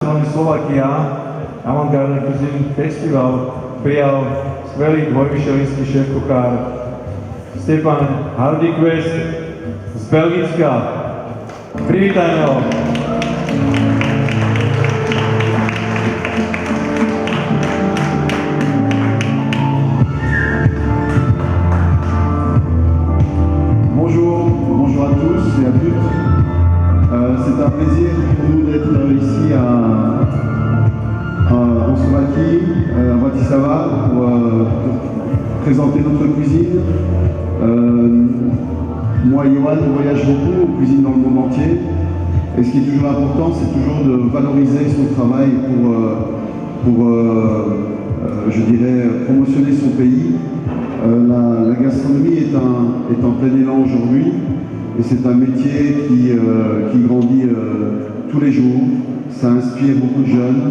Slovakia, Avantgardný kuzinný festival prijal skvelý dvojmyšelinský šéfkuchár Stefan Hardikvest z Belgicka. Privítajme ho. Bonjour à tous et à toutes. C'est un plaisir pour nous d'être ici en Slovaquie, à Bratislava, pour présenter notre cuisine. Moi et Johan, on voyage beaucoup, on cuisine dans le monde entier. Et ce qui est toujours important, c'est toujours de valoriser son travail pour je dirais, promotionner son pays. La gastronomie est en plein élan aujourd'hui et c'est un métier qui grandit tous les jours. Ça inspire beaucoup de jeunes.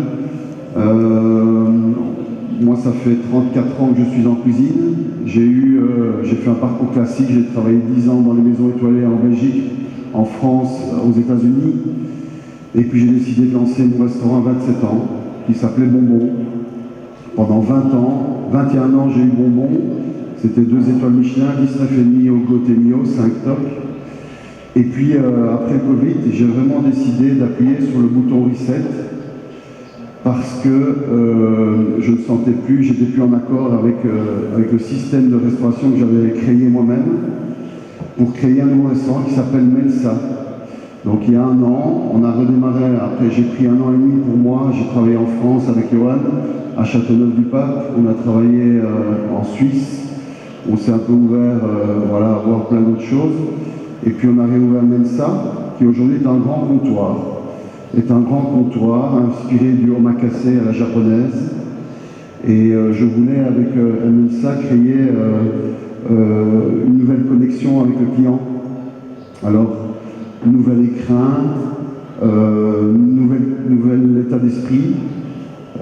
Moi, ça fait 34 ans que je suis en cuisine. J'ai fait un parcours classique, j'ai travaillé 10 ans dans les maisons étoilées en Belgique, en France, aux États-Unis. Et puis j'ai décidé de lancer mon restaurant à 27 ans, qui s'appelait Bonbon. Pendant 21 ans, j'ai eu Bonbon. C'était 2 étoiles Michelin, 19,5 au Gotemio, 5 top. Et puis après le Covid, j'ai vraiment décidé d'appuyer sur le bouton reset parce que je ne sentais plus, j'étais plus en accord avec le système de restauration que j'avais créé moi-même pour créer un nouveau restaurant qui s'appelle Mensa. Donc il y a 1 an, on a redémarré, après j'ai pris 1 an et demi pour moi, j'ai travaillé en France avec Johan, à Châteauneuf-du-Pape, on a travaillé en Suisse. On s'est un peu ouvert à voir plein d'autres choses. Et puis on a réouvert Mensa, qui aujourd'hui est un grand comptoir. Est un grand comptoir inspiré du omakase à la japonaise. Et je voulais avec Mensa créer une nouvelle connexion avec le client. Alors, nouvel écrin, nouvel état d'esprit,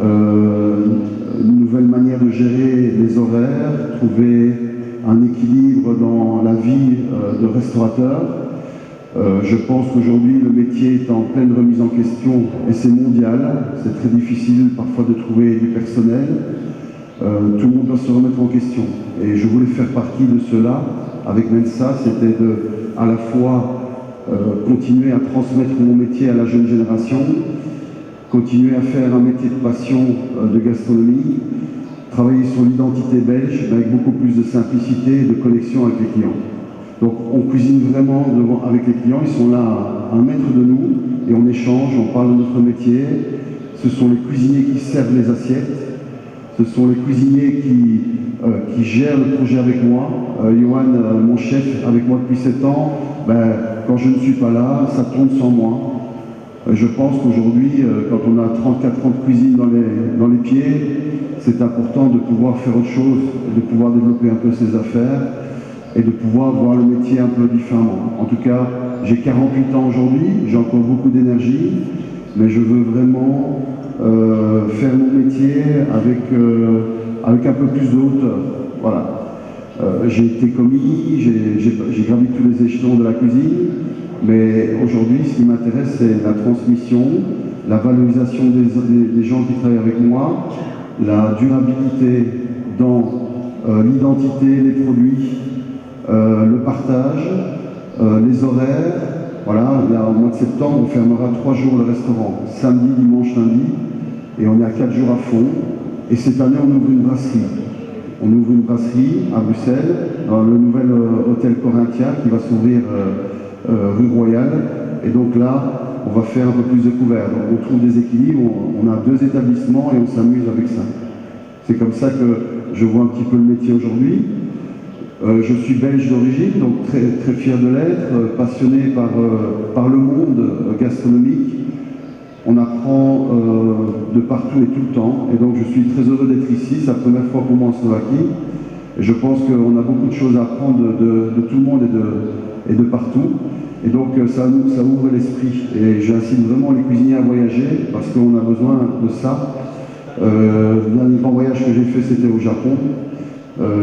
une nouvelle manière de gérer les horaires, trouver un équilibre dans la vie de restaurateur. Je pense qu'aujourd'hui le métier est en pleine remise en question et c'est mondial. C'est très difficile parfois de trouver du personnel. Tout le monde doit se remettre en question. Et je voulais faire partie de cela avec Mensa, c'était de à la fois continuer à transmettre mon métier à la jeune génération, continuer à faire un métier de passion de gastronomie, travailler sur l'identité belge, mais avec beaucoup plus de simplicité et de connexion avec les clients. Donc on cuisine vraiment avec les clients, ils sont là à 1 mètre de nous et on échange, on parle de notre métier. Ce sont les cuisiniers qui servent les assiettes, ce sont les cuisiniers qui gèrent le projet avec moi. Johan, mon chef, avec moi depuis 7 ans, quand je ne suis pas là, ça tourne sans moi. Je pense qu'aujourd'hui, quand on a 34 ans de cuisine dans les pieds, c'est important de pouvoir faire autre chose, de pouvoir développer un peu ses affaires et de pouvoir voir le métier un peu différemment. En tout cas, j'ai 48 ans aujourd'hui, j'ai encore beaucoup d'énergie, mais je veux vraiment faire mon métier avec un peu plus de hauteur. Voilà. J'ai été commis, j'ai gravi tous les échelons de la cuisine, mais aujourd'hui, ce qui m'intéresse, c'est la transmission, la valorisation des gens qui travaillent avec moi, la durabilité dans l'identité, les produits, le partage, les horaires. Voilà, là, au mois de septembre, on fermera 3 jours le restaurant, samedi, dimanche, lundi, et on est à 4 jours à fond. Et cette année, on ouvre une brasserie. On ouvre une brasserie à Bruxelles, dans le nouvel hôtel Corinthia qui va s'ouvrir rue Royale. Et donc là, on va faire un peu plus de couverts. Donc on trouve des équilibres, on a 2 établissements et on s'amuse avec ça. C'est comme ça que je vois un petit peu le métier aujourd'hui. Je suis belge d'origine, donc très, très fier de l'être, passionné par le monde gastronomique. On apprend de partout et tout le temps, et donc je suis très heureux d'être ici. C'est la première fois pour moi en Slovaquie. Et je pense qu'on a beaucoup de choses à apprendre de tout le monde et de partout. Et donc ça ouvre l'esprit. Et j'incite vraiment les cuisiniers à voyager, parce qu'on a besoin de ça. Le dernier grand voyage que j'ai fait, c'était au Japon.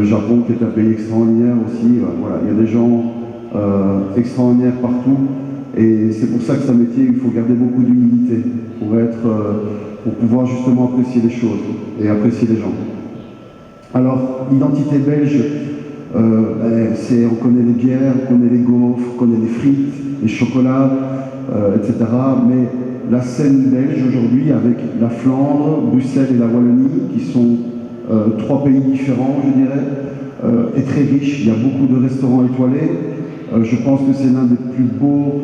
Japon qui est un pays extraordinaire aussi. Voilà, il y a des gens extraordinaires partout. Et c'est pour ça que c'est un métier où il faut garder beaucoup d'humilité pour pouvoir justement apprécier les choses et apprécier les gens. Alors, l'identité belge, on connaît les bières, on connaît les gaufres, on connaît les frites, les chocolats, etc. Mais la scène belge aujourd'hui, avec la Flandre, Bruxelles et la Wallonie, qui sont trois pays différents, je dirais, est très riche. Il y a beaucoup de restaurants étoilés. Je pense que c'est l'un des plus beaux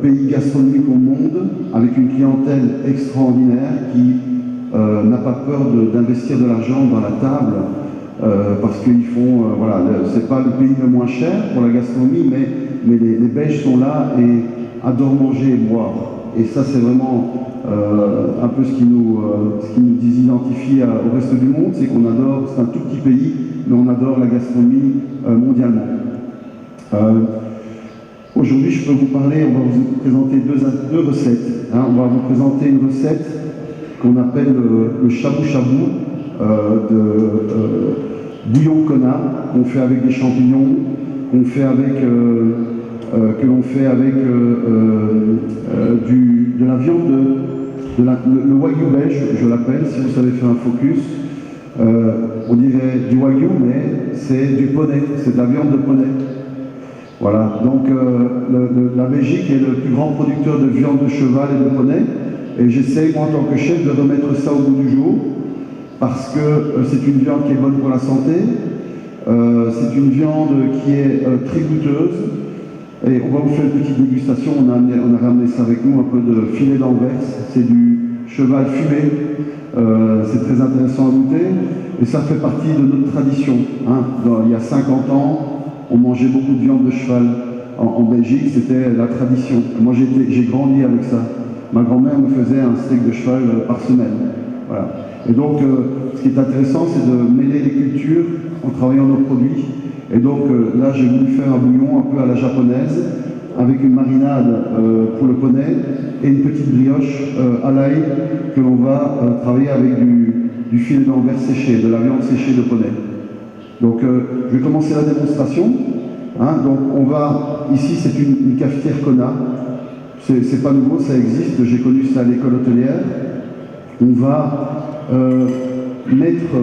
pays gastronomiques au monde, avec une clientèle extraordinaire qui n'a pas peur d'investir de l'argent dans la table, parce qu'ils font, voilà, c'est pas le pays le moins cher pour la gastronomie, mais les Belges sont là et adorent manger et boire. Et ça, c'est vraiment un peu ce qui nous identifie au reste du monde, c'est qu'on adore, c'est un tout petit pays, mais on adore la gastronomie mondialement. Aujourd'hui, je peux vous parler, on va vous présenter deux recettes. Hein. On va vous présenter une recette qu'on appelle le shabu-shabu de bouillon kona, qu'on fait avec des champignons, qu'on fait avec, que l'on fait avec de la viande, le wagyu belge, je l'appelle, si vous savez faire un focus. On dirait du wagyu, mais c'est du poney, c'est de la viande de poney. Voilà, donc la Belgique est le plus grand producteur de viande de cheval et de poney, et j'essaye, moi, en tant que chef, de remettre ça au bout du jour, parce que c'est une viande qui est bonne pour la santé, c'est une viande qui est très goûteuse, et on va vous faire une petite dégustation. On a ramené ça avec nous, un peu de filet d'Anvers, c'est du cheval fumé, c'est très intéressant à goûter, et ça fait partie de notre tradition. Hein. Il y a 50 ans, on mangeait beaucoup de viande de cheval en Belgique, c'était la tradition. Moi, j'ai grandi avec ça. Ma grand-mère me faisait un steak de cheval par semaine. Voilà. Et donc, ce qui est intéressant, c'est de mêler les cultures en travaillant nos produits. Et donc, là, j'ai voulu faire un bouillon un peu à la japonaise, avec une marinade pour le poney et une petite brioche à l'ail que l'on va travailler avec du filet d'Anvers séché, de la viande séchée de poney. Donc, je vais commencer la démonstration. Hein. Donc, ici, c'est une cafetière Kona. C'est pas nouveau, ça existe. J'ai connu ça à l'école hôtelière. On va mettre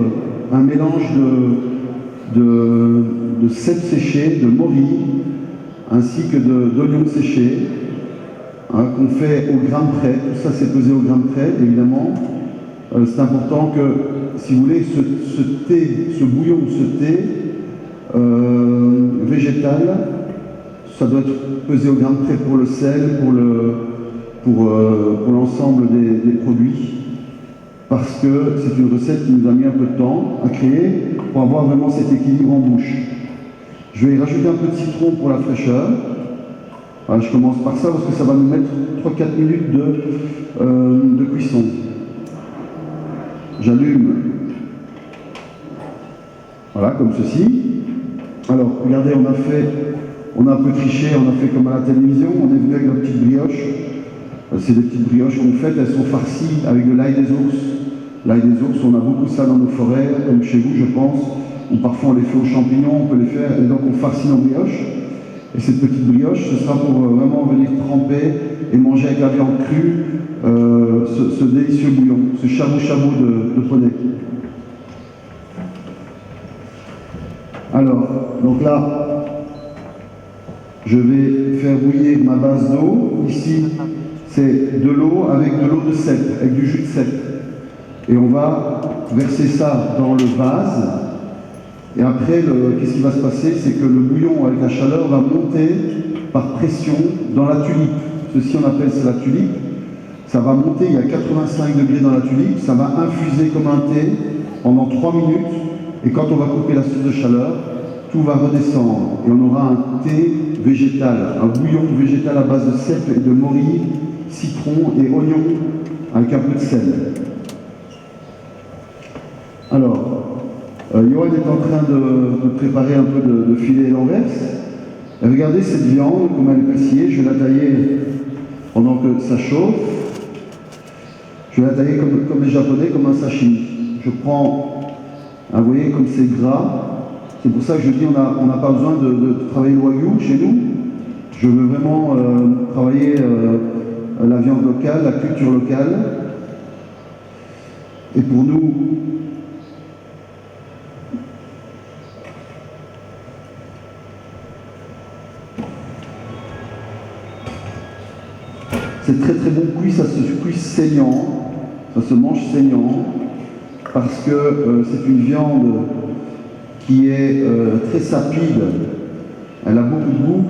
un mélange de cèpes séchés, de mori, ainsi que d'oignons séchés, hein, qu'on fait au gramme près. Tout ça, c'est pesé au gramme près, évidemment. C'est important que, si vous voulez, ce bouillon, ce thé végétal, ça doit être pesé au gramme près pour le sel, pour l'ensemble des produits, parce que c'est une recette qui nous a mis un peu de temps à créer pour avoir vraiment cet équilibre en bouche. Je vais rajouter un peu de citron pour la fraîcheur. Voilà, je commence par ça parce que ça va nous mettre 3-4 minutes de cuisson. J'allume, voilà, comme ceci. Alors, regardez, on a un peu triché, on a fait comme à la télévision, on est venu avec nos petites brioches. C'est des petites brioches qu'on fait, elles sont farcies avec de l'ail des ours. L'ail des ours, on a beaucoup ça dans nos forêts, comme chez vous, je pense, ou parfois on les fait aux champignons, on peut les faire, et donc on farcit nos brioches. Et cette petite brioche, ce sera pour vraiment venir tremper et manger avec la viande crue ce délicieux bouillon, ce shabu-shabu de poney. Alors, donc là, je vais faire bouillir ma base d'eau. Ici, c'est de l'eau avec de l'eau de cèpe, avec du jus de cèpe. Et on va verser ça dans le vase. Et après, qu'est-ce qui va se passer? C'est que le bouillon, avec la chaleur, va monter par pression dans la tulipe. Ceci, on appelle ça la tulipe. Ça va monter, il y a 85 degrés dans la tulipe, ça va infuser comme un thé pendant 3 minutes. Et quand on va couper la source de chaleur, tout va redescendre. Et on aura un thé végétal, un bouillon végétal à base de cèpe et de mori, citron et oignon, avec un peu de sel. Alors, Johan est en train de préparer un peu de filet d'Anvers. Et regardez cette viande, comme elle est persillée, je vais la tailler pendant que ça chauffe. Je vais la tailler comme les Japonais, comme un sashimi. Je prends, vous voyez, comme c'est gras. C'est pour ça que je dis on n'a pas besoin de travailler le wagyu chez nous. Je veux vraiment travailler la viande locale, la culture locale. Et pour nous, c'est très très bon cuit, ça se cuit saignant, ça se mange saignant, parce que c'est une viande qui est très sapide, elle a beaucoup de goût.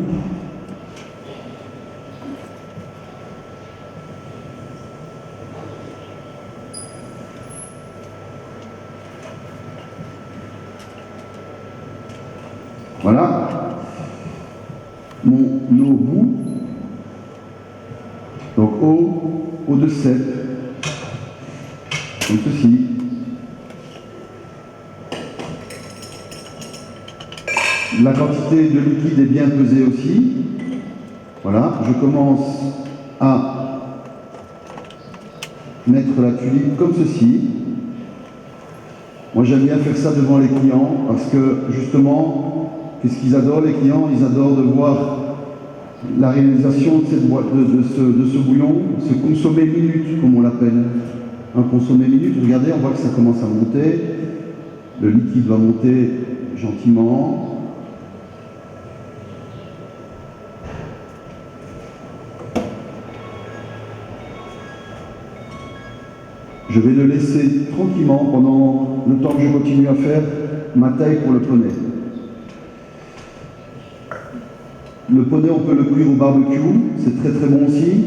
Voilà, nos goûts, donc eau de 7, comme ceci. La quantité de liquide est bien pesée aussi. Voilà, je commence à mettre la tulipe comme ceci. Moi j'aime bien faire ça devant les clients parce que justement, qu'est-ce qu'ils adorent les clients? Ils adorent de voir la réalisation de, ce bouillon, ce consommé minute comme on l'appelle. Un consommé minute, regardez, on voit que ça commence à monter. Le liquide va monter gentiment. Je vais le laisser tranquillement pendant le temps que je continue à faire ma taille pour le poney. Le poney, on peut le cuire au barbecue, c'est très très bon aussi.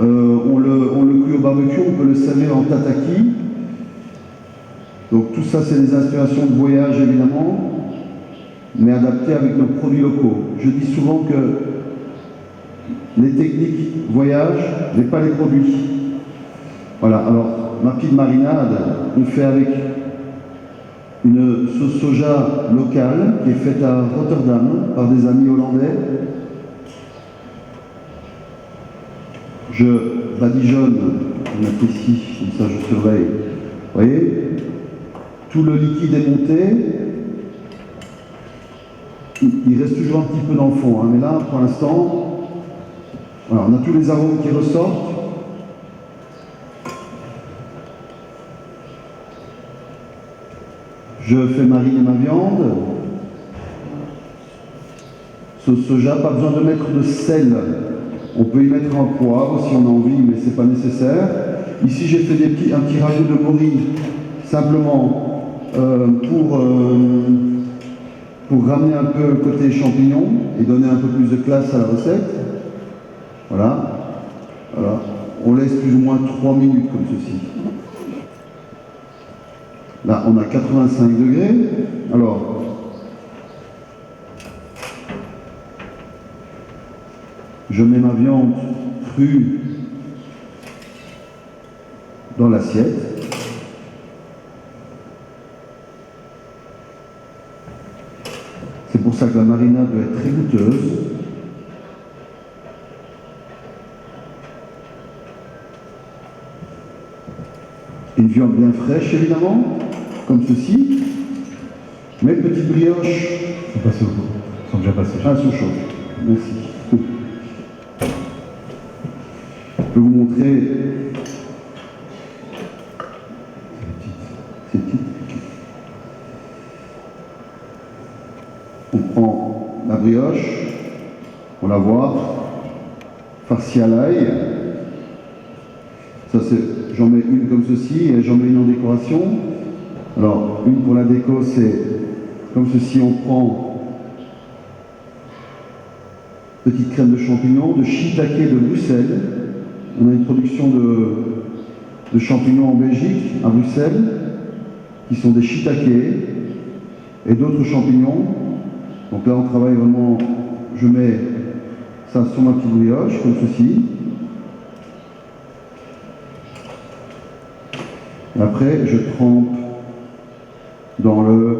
On le cuit au barbecue, on peut le servir en tataki. Donc tout ça, c'est des inspirations de voyage évidemment, mais adaptées avec nos produits locaux. Je dis souvent que les techniques voyagent, mais pas les produits. Voilà, alors ma petite marinade, on fait avec une sauce soja locale qui est faite à Rotterdam par des amis hollandais. Je badigeonne, on a ici, comme ça je surveille. Vous voyez, tout le liquide est monté. Il reste toujours un petit peu dans le fond, hein, mais là, pour l'instant, voilà, on a tous les arômes qui ressortent. Je fais mariner ma viande. Sauce soja, pas besoin de mettre de sel. On peut y mettre un poivre si on a envie, mais ce n'est pas nécessaire. Ici, j'ai fait un petit ragoût de mori, simplement pour ramener un peu le côté champignon et donner un peu plus de classe à la recette. Voilà. Voilà. On laisse plus ou moins 3 minutes comme ceci. Là, on a 85 degrés. Alors, je mets ma viande crue dans l'assiette. C'est pour ça que la marinade doit être très goûteuse. Une viande bien fraîche, évidemment, comme ceci. Mes petites brioches. Ils sont passés au four. Ils sont déjà passés. Ah, elles sont chaudes. Merci. Je peux vous montrer. C'est petit. On prend la brioche, on la voit, farcie à l'ail. Ça, j'en mets une comme ceci et j'en mets une en décoration. Alors, une pour la déco, c'est comme ceci, on prend petite crème de champignons, de shiitake de Bruxelles. On a une production de champignons en Belgique, à Bruxelles, qui sont des shiitake et d'autres champignons. Donc là, on travaille vraiment, je mets ça sur ma petite brioche, comme ceci. Et après, je trempe dans le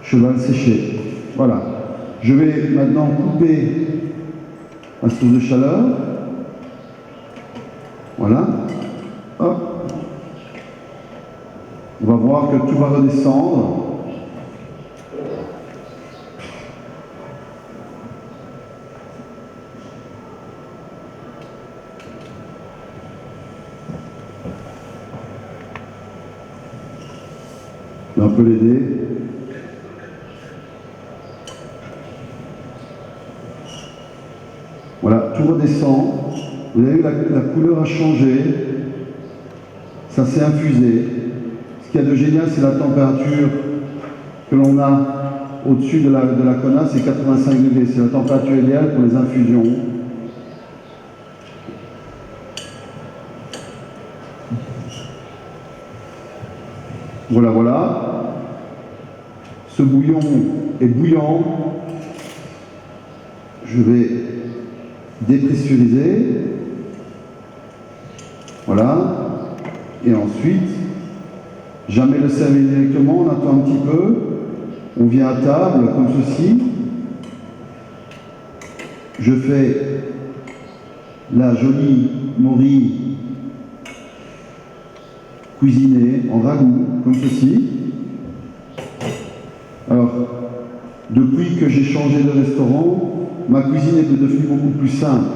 cheval séché. Voilà. Je vais maintenant couper ma source de chaleur. Voilà. Hop. On va voir que tout va redescendre. Un peu l'aider. Voilà, tout redescend. Vous avez vu, la couleur a changé. Ça s'est infusé. Ce qu'il y a de génial, c'est la température que l'on a au-dessus de la Kona, c'est 85 degrés. C'est la température idéale pour les infusions. Voilà, voilà. Ce bouillon est bouillant. Je vais dépressuriser. Voilà. Et ensuite, jamais le servir directement, on attend un petit peu. On vient à table, comme ceci. Je fais la jolie morille cuisinée en ragoût, comme ceci. Alors, depuis que j'ai changé de restaurant, ma cuisine est devenue beaucoup plus simple.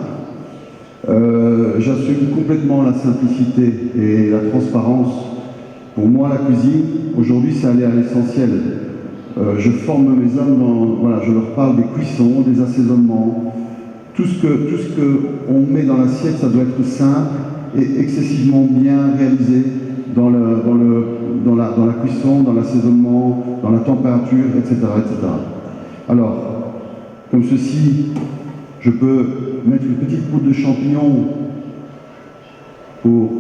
J'assume complètement la simplicité et la transparence. Pour moi, la cuisine, aujourd'hui, c'est aller à l'essentiel. Je forme mes hommes voilà, je leur parle des cuissons, des assaisonnements. Tout ce qu'on met dans l'assiette, ça doit être simple et excessivement bien réalisé dans la cuisson, dans l'assaisonnement, dans la température, etc., etc. Alors, comme ceci, je peux mettre une petite poudre de champignons pour...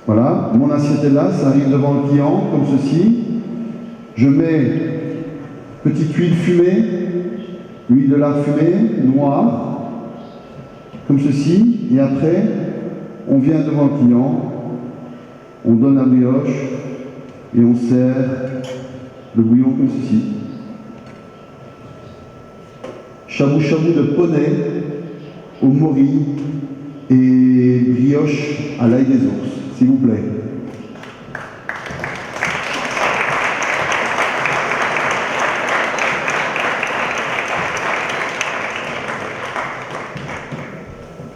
Voilà, mon assiette est là, ça arrive devant le client, comme ceci. Je mets petite huile fumée, l'huile de la fumée, noire, comme ceci. Et après, on vient devant le client, on donne la brioche et on sert le bouillon comme ceci. Shabu-shabu de poney au mori et brioche à l'ail des ours, s'il vous plaît.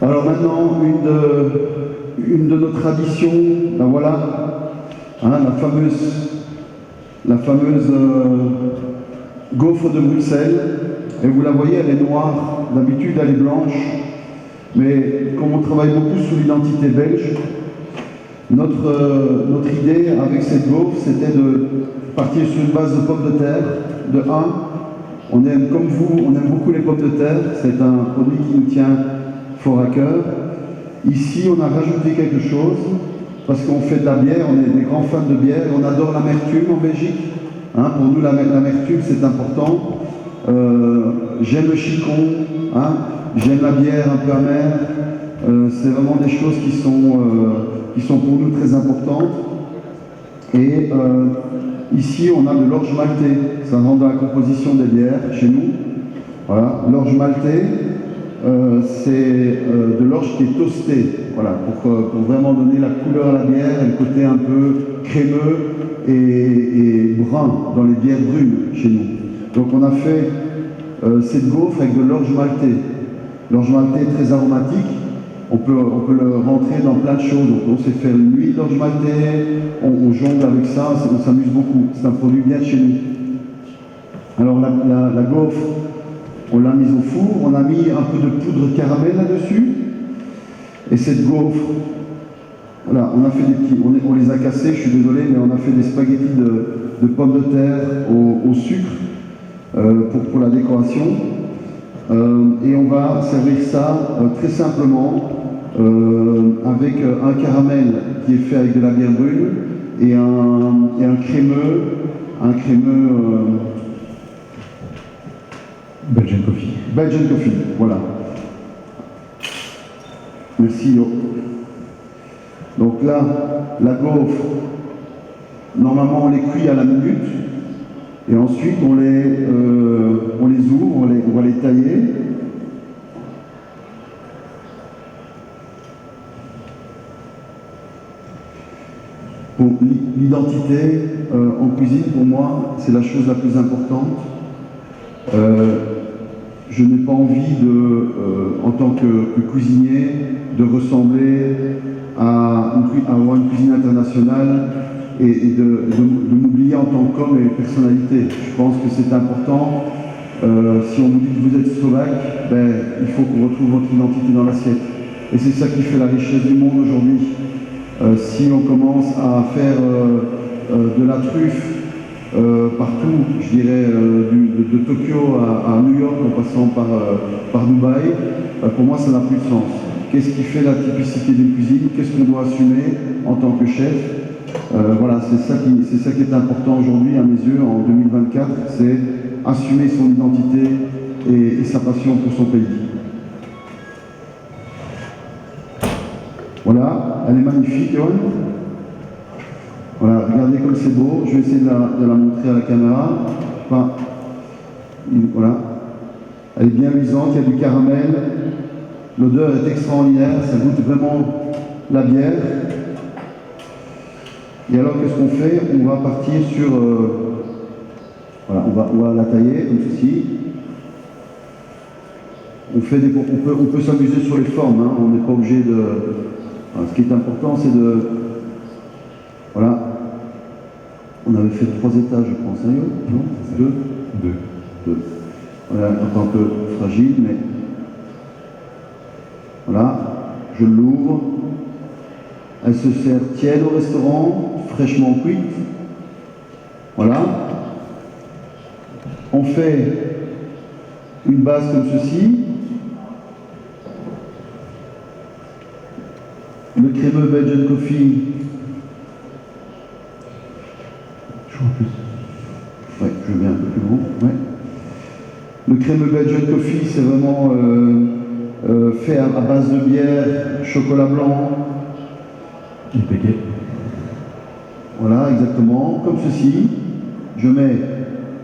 Alors maintenant, une de nos traditions, ben voilà, hein, la fameuse gaufre de Bruxelles. Et vous la voyez, elle est noire, d'habitude elle est blanche, mais comme on travaille beaucoup sur l'identité belge, notre idée avec cette gaufre, c'était de partir sur une base de pommes de terre, de 1. On aime, comme vous, on aime beaucoup les pommes de terre, c'est un produit qui nous tient fort à cœur. Ici, on a rajouté quelque chose, parce qu'on fait de la bière, on est des grands fans de bière, et on adore l'amertume en Belgique. Hein, pour nous, l'amertume, c'est important. J'aime le chicon, hein, j'aime la bière un peu amère. C'est vraiment des choses qui sont pour nous très importantes. Et ici, on a de l'orge maltais. Ça rentre dans la composition des bières chez nous. Voilà, l'orge maltais. C'est de l'orge qui est toastée, voilà, pour vraiment donner la couleur à la bière et le côté un peu crémeux et brun dans les bières brunes chez nous. Donc on a fait cette gaufre avec de l'orge maltais. L'orge maltais est très aromatique, on peut le rentrer dans plein de choses. On sait faire une huile d'orge maltais, on jongle avec ça, on s'amuse beaucoup. C'est un produit bien de chez nous. Alors la gaufre, on l'a mise au four, on a mis un peu de poudre caramel là-dessus. Et cette gaufre, voilà, on a fait des petits, on les a cassés, je suis désolé, mais on a fait des spaghettis de pommes de terre au sucre pour la décoration. Et on va servir ça très simplement avec un caramel qui est fait avec de la bière brune et un crémeux Belgian Coffee. Belgian Coffee, voilà. Merci Yo. Donc là, la gaufre, normalement on les cuit à la minute, et ensuite on les ouvre, on va les tailler. L'identité en cuisine, pour moi, c'est la chose la plus importante. Je n'ai pas envie, en tant que cuisinier, de ressembler à une cuisine internationale et de m'oublier en tant qu'homme et personnalité. Je pense que c'est important. Si on vous dit que vous êtes slovaque, il faut qu'on retrouve votre identité dans l'assiette. Et c'est ça qui fait la richesse du monde aujourd'hui. Si on commence à faire de la truffe partout, je dirais de Tokyo à New York en passant par Dubaï, pour moi ça n'a plus de sens. Qu'est-ce qui fait la typicité d'une cuisine? Qu'est-ce qu'on doit assumer en tant que chef? Voilà, c'est ça qui est important aujourd'hui à mes yeux en 2024, c'est assumer son identité et sa passion pour son pays. Voilà, elle est magnifique, Johan. Voilà, regardez comme c'est beau. Je vais essayer de la montrer à la caméra. Enfin, voilà. Elle est bien luisante, il y a du caramel. L'odeur est extraordinaire, ça goûte vraiment la bière. Et alors, qu'est-ce qu'on fait? On va partir sur... voilà, on va la tailler comme ceci. On peut s'amuser sur les formes, hein. On n'est pas obligé de... Voilà, ce qui est important, c'est de... Voilà. On avait fait 3 étages, je pense, hein, non? 2. Voilà, un peu fragile, mais... Voilà, je l'ouvre. Elle se sert tiède au restaurant, fraîchement cuite. Voilà. On fait une base comme ceci. Le crémeux Belgian Coffee. Ouais, je vais un peu plus grand. Ouais. Le crémeux Belgian Coffee, c'est vraiment fait à base de bière, chocolat blanc. IPK. Voilà, exactement, comme ceci. Je mets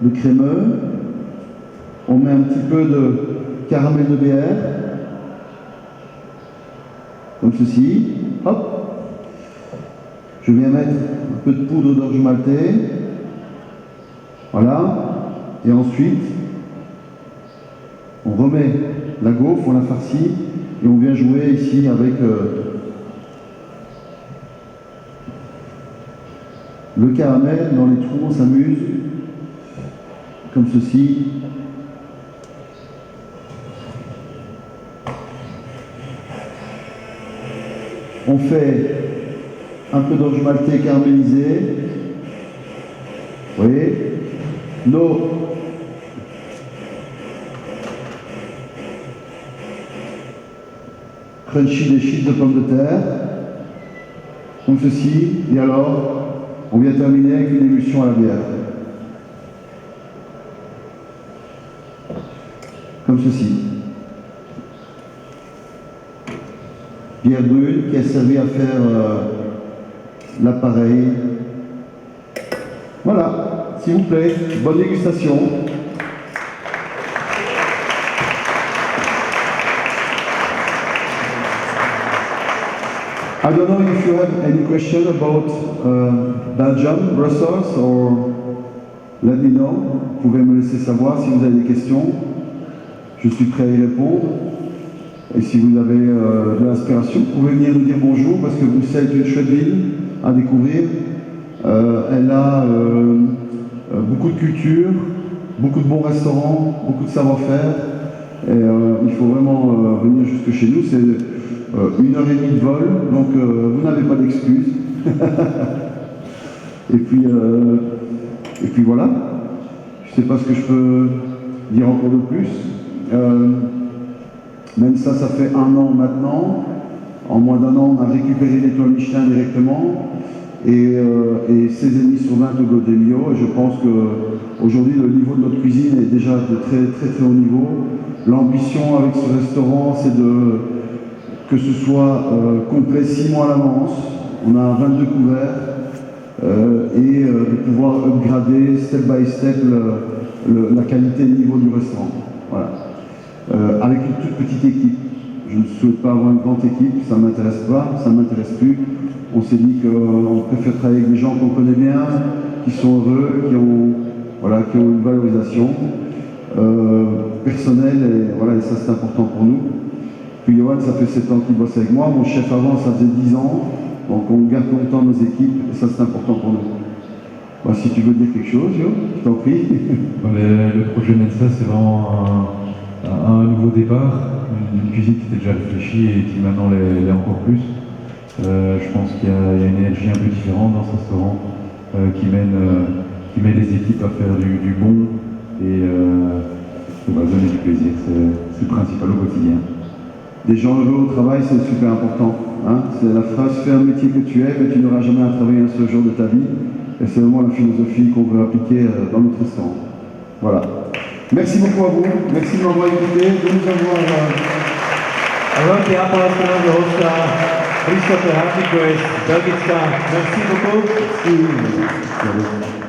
le crémeux. On met un petit peu de caramel de bière. Comme ceci. Hop. Je viens mettre un peu de poudre d'orge maltais. Voilà. Et ensuite, on remet la gaufre, on la farcit et on vient jouer ici avec le caramel dans les trous, on s'amuse comme ceci. On fait un peu d'orge maltais caramélisé. Vous voyez, nos crunchy des chips de pommes de terre, comme ceci, et alors on vient terminer avec une émulsion à la bière. Comme ceci. Bière brune qui a servi à faire l'appareil. Voilà, s'il vous plaît, bonne dégustation. I don't know if you have any question about Belgium, Brussels, or let me know. Vous pouvez me laisser savoir si vous avez des questions. Je suis prêt à y répondre. Et si vous avez de l'inspiration, vous pouvez venir nous dire bonjour, parce que Bruxelles est une chouette ville à découvrir. Elle a beaucoup de culture, beaucoup de bons restaurants, beaucoup de savoir-faire. Et il faut vraiment venir jusque chez nous. C'est 1h30 de vol, donc vous n'avez pas d'excuses. et puis voilà. Je ne sais pas ce que je peux dire encore de plus. Même ça fait 1 an maintenant. En moins d'1 an, on a récupéré l'étoile Michelin directement et 16 ennemis sur 20 au Golden Mio. Et je pense qu'aujourd'hui, le niveau de notre cuisine est déjà de très très très haut niveau. L'ambition avec ce restaurant, c'est que ce soit complet 6 mois à l'avance. On a 22 couverts et de pouvoir upgrader step by step la qualité et le niveau du restaurant. Voilà. Avec une toute petite équipe. Je ne souhaite pas avoir une grande équipe, ça ne m'intéresse pas, ça ne m'intéresse plus. On s'est dit qu'on préfère travailler avec des gens qu'on connaît bien, qui sont heureux, qui ont une valorisation personnelle, et ça c'est important pour nous. Puis Johan, ça fait 7 ans qu'il bosse avec moi, mon chef avant, ça faisait 10 ans, donc on garde longtemps nos équipes, et ça c'est important pour nous. Bah, si tu veux dire quelque chose, Jo, je t'en prie. Le projet Mensa, c'est vraiment un nouveau départ, une cuisine qui était déjà réfléchie et qui maintenant l'est encore plus. Je pense qu'il y a une énergie un peu différente dans ce restaurant qui mène les équipes à faire du bon et va donner du plaisir. C'est le principal au quotidien. Des gens heureux au travail, c'est super important. Hein, c'est la phrase « fais un métier que tu aimes et tu n'auras jamais à travailler un seul jour de ta vie ». Et c'est vraiment la philosophie qu'on veut appliquer dans notre restaurant. Voilà. Merci beaucoup à vous. Merci de m'avoir écouté, de nous avoir... Velký aplaus pro hosta Christopher Hartwig z Belgicka. Merci beaucoup. Merci.